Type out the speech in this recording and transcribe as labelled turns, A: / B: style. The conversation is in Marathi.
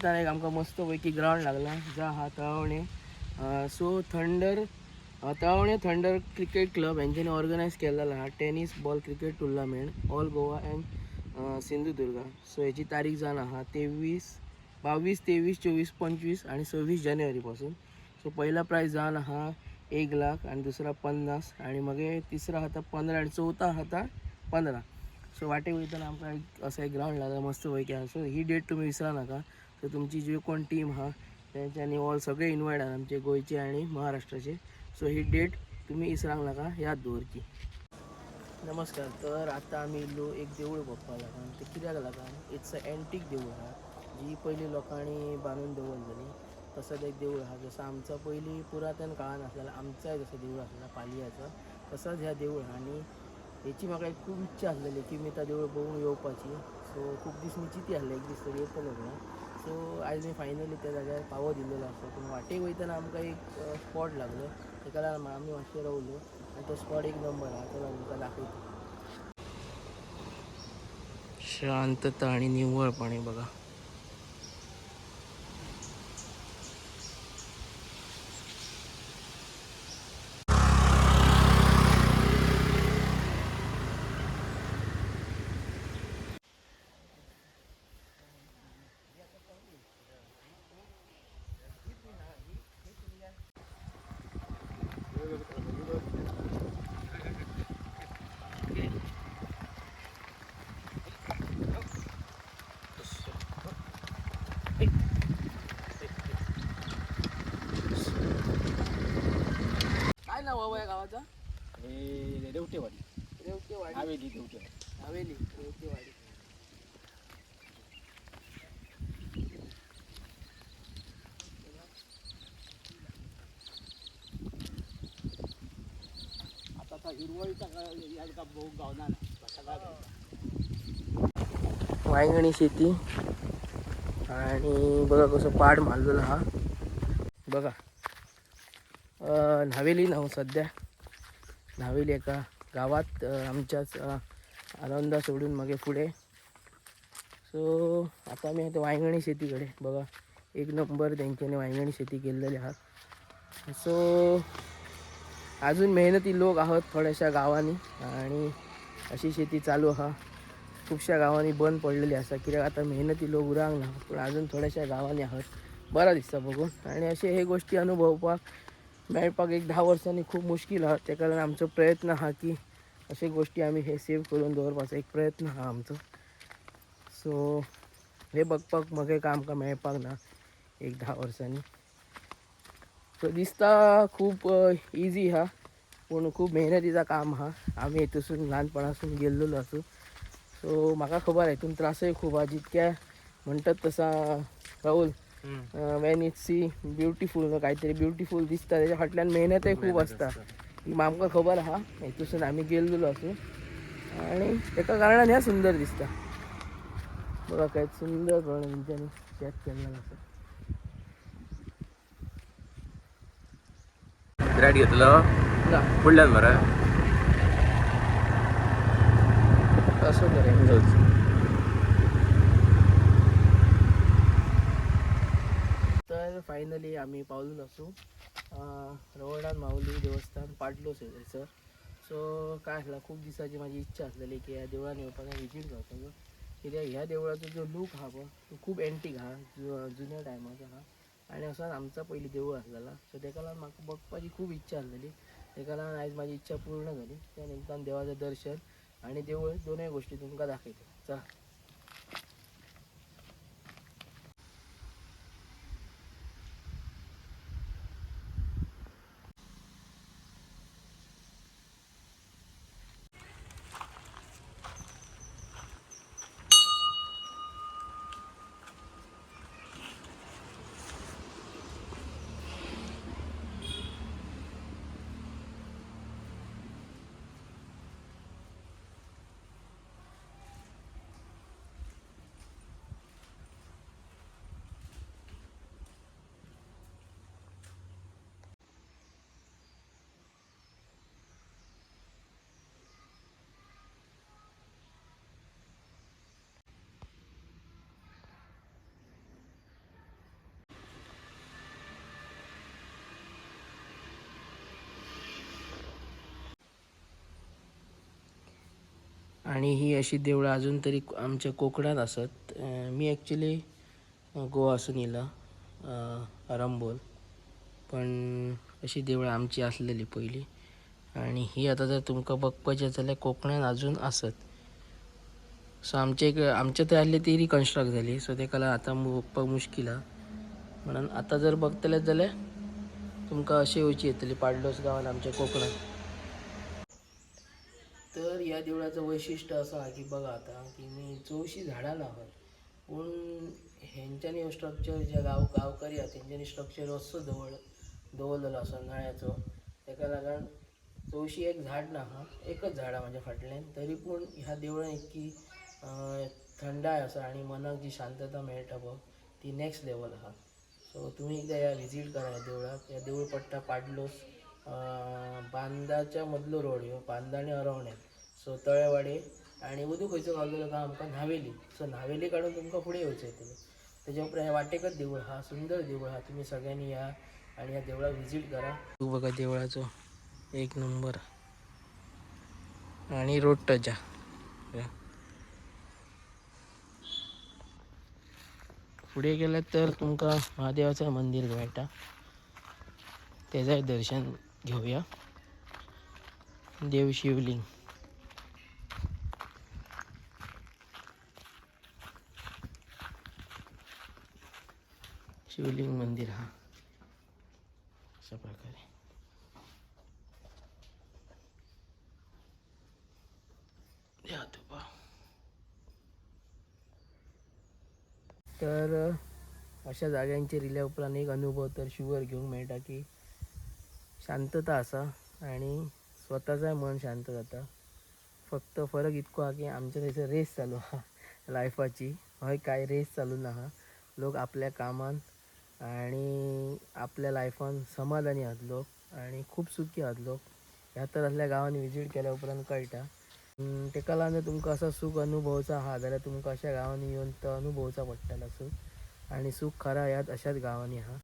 A: वयताना एक आमकां मस्त पैकी ग्राउंड लागला जा हा Talawane. So Talawane thunder cricket club यांच्यानी ऑर्गनायज केलेला हा tennis ball cricket tournament all Goa and Sindhudurg. So याची तारीख जाणार हा 22, 23, 24, 25 आणि 26 जानेवारीपासून. सो पहिला प्राईज जाणार हा 1,00,000 आणि दुसरा 50 आणि मग तिसरा हाता 15 आणि चौथा हाता 15. सो वाटे वयताना आमकां एक असं एक ग्राउंड लागला मस्त पैकी हा. सो ही डेट तुम्ही विसरा नका. तर तुमची जी कोण टीम हा त्यांच्यानी ऑल सगळे इन्वाईट आहात आमचे गोयचे आणि महाराष्ट्राचे. सो ही डेट तुम्ही विसरांक नाका याद दवरची. नमस्कार. तर आता आम्ही इल्लो एक देऊळ बघपाक लागला. ते कित्याक लागला इट्स अ एंटीक देऊळ हा जी पयलीं लोकांनी बांदून दवरलेली. तसंच एक देऊळ हा जसं आमचा पयलीं पुरातन काळान आसलेला आमचाय जसं देऊळ आसलेला पालयाचा तसंच ह्या देऊळ हा. आणि याची म्हाका एक खूब इच्छा आसलेली की मी त्या देऊळ बघूंक येवपाची. सो खूब दीस मी चिंती आसलें एक दीस तरी येतलो म्हणून. सो आयज मी फायनली त्या जाग्यार पावो दिल्लेलो आसा. पूण वाटेक वयताना आमकां एक स्पॉट लागलो. तेका लागून आमी मातशे रावलो आणि तो स्पॉट एक नंबर हा. चला तुमकां दाखयता. शांतता आणि निव्वळ पाणी बघा. काय नाव बाबा या गावाचा?
B: हे रेवटेवाडी.
A: रेवटेवाडी.
B: हवेली रेवटेवाडी.
A: हवेली रेवटेवाडी.
B: आता हिरवळीचा का भाऊ गावना
A: वांयगणी शेती आणि बघा कसं पाड मारलेला हा बघा. न्हावेली नाव सध्या न्हावेली एका गावात आमच्याच आनंदा सोडून मागे पुढे. सो आता मी आता वांयगणी शेतीकडे बघा एक नंबर त्यांच्याने वांयगणी शेती केलेली आहात. सो अजून मेहनती लोक आहोत थोड्याशा गावांनी आणि अशी शेती चालू हा. खूपशा गावांनी बंद पडलेली असा कित्याक आता मेहनती लोक उरांक ना. पण अजून थोड्याशा गावांनी आहोत बरं दिसता बघून. आणि असे हे गोष्टी अनुभवपाक मेळपाक एक 10 वर्सांनी खूप मुश्किल आहात. त्या कारण आमचो प्रयत्न हा की अशा गोष्टी आम्ही हे सेव्ह करून दवरपाचो एक प्रयत्न हा आमचो. सो हे बघपाक मगे का आमकां मेळपाक ना एक 10 वर्सांनी. सो दिसता खूप इजी हा पूण खूप मेहनतीचा काम हा. आम्ही हेतूसून ल्हानपणासून गेल्लेलो असो. सो म्हाका खबर आहे हितून त्रासय खूप हा. जितक्या म्हणटात तसा Rahul when it's see beautiful काहीतरी ब्युटिफूल दिसता त्याच्या फाटल्यान मेहनतय खूप असता ही आमकां खबर आहा. हेतूसून आम्ही गेल्लेलो असो आणि एका कारणान ह्या सुंदर दिसता. बघा काय सुंदर प्रमाणे तेंच्यांनी शेत केल्लें आसा.
B: विराट घेतलो फुडल्यान मरे
A: असं करेन. तर फायनली आम्ही पावलो असो रवळनाथ माऊली देवस्थान पाडलोच सर. सो काय आसला खूप दिसाची माझी इच्छा असलेली की ह्या देवळान येवपाक विजीट करपाचो. कित्याक ह्या देवळाचो जो लूक हा पळय तो खूप एंटीक हा जुन्या टायमाचो हा. आणि असोच आमचा पयलीं देवूळ आसलेला. सो तेका लागून म्हाका बघपाची खूप इच्छा आसलेली. तेका लागून आयज माझी इच्छा पूर्ण जाली. त्या निमतान देवाचें दर्शन आणि देवूळ दोनूय गोश्टी तुमकां दाखयता. चला. आणि ही अशी देवळं अजून तरी आमच्या कोकणात असत. मी ॲक्च्युली गोवा असून येला आरंबोल, पण अशी देवळं आमची असलेली पहिली. आणि ही आता जर तुमका बघपाचे जाल्यार कोकणात अजून असत. सो आमच्या थंय आहली ती रिकन्स्ट्रक्ट झाली, सो तेका आता बघपाक मुश्किल हा. म्हणून आता जर बघतले जाल्यार तुमका अशी येवची येतली पाडलोस गावात आमच्या कोकणात. तर या देवळाचं वैशिष्ट्य असं आहे की बघा आता की मी चौशी झाडां लावत, पण ह्यांच्यानी स्ट्रक्चर ज्या गावकरी आहेत त्यांच्यानी स्ट्रक्चर असो दवरलेलो असा नळ्याचो. ताका लागून चौशी एक झाड ना हा एकच झाड म्हणजे फाटल्यान, तरी पण ह्या देवळान इतकी थंडाय असा आणि मनाक जी शांतता मेळटा बघ ती नेक्स्ट लेवल हा. सो तुम्ही एकदा या व्हिजिट करा या देवळात. या देऊळ पट्टा पाडलोस बांदाच्या मधलो रोड ह्यो बांदा आणि अरवण्या. सो तळेवाडी आणि उदू खंयचो गावलो का आमकां न्हावेली. सो न्हावेली काढून तुमकां पुढे येवचं येतलं. त्याच्या उपरांत ह्या वाटेकच देऊळ हा, सुंदर देऊळ हा. तुम्ही सगळ्यांनी या आणि या देवळात व्हिजिट करा. तू बघा देवळाचो एक नंबर आणि रोड टच हा. पुढे गेलं तर तुमका महादेवाचं मंदिर मेळटा, त्याचंय दर्शन घेऊया. देव शिवलिंग शिवलिंग मंदिर हा अशा प्रकारे. या तुपा तर अशा जाग्यांचे रिल्या उपरांत एक अनुभव तर शुवर घेऊंक मेळटा की शांतता असा आणि स्वतःचा मन शांत जाता. फक्त फरक इतको हा की आमच्या थंयसर रेस चालू हा लायफाची. हय काय रेस चालू ना हा. लोक आपल्या कामान आणि आपल्या लायफान समाधानी आहात लोक आणि खूप सुखी आहात लोक. ह्या तर असल्या गावांनी व्हिजिट केल्या उपरांत कळटा. तेका लागून तुमका असा सुख अनुभवचा हा जाल्यार तुमका अशा गावांनी येऊन तो अनुभवचा पडटला सुख. आणि सुख खरा यात अशाच गावांनी हा.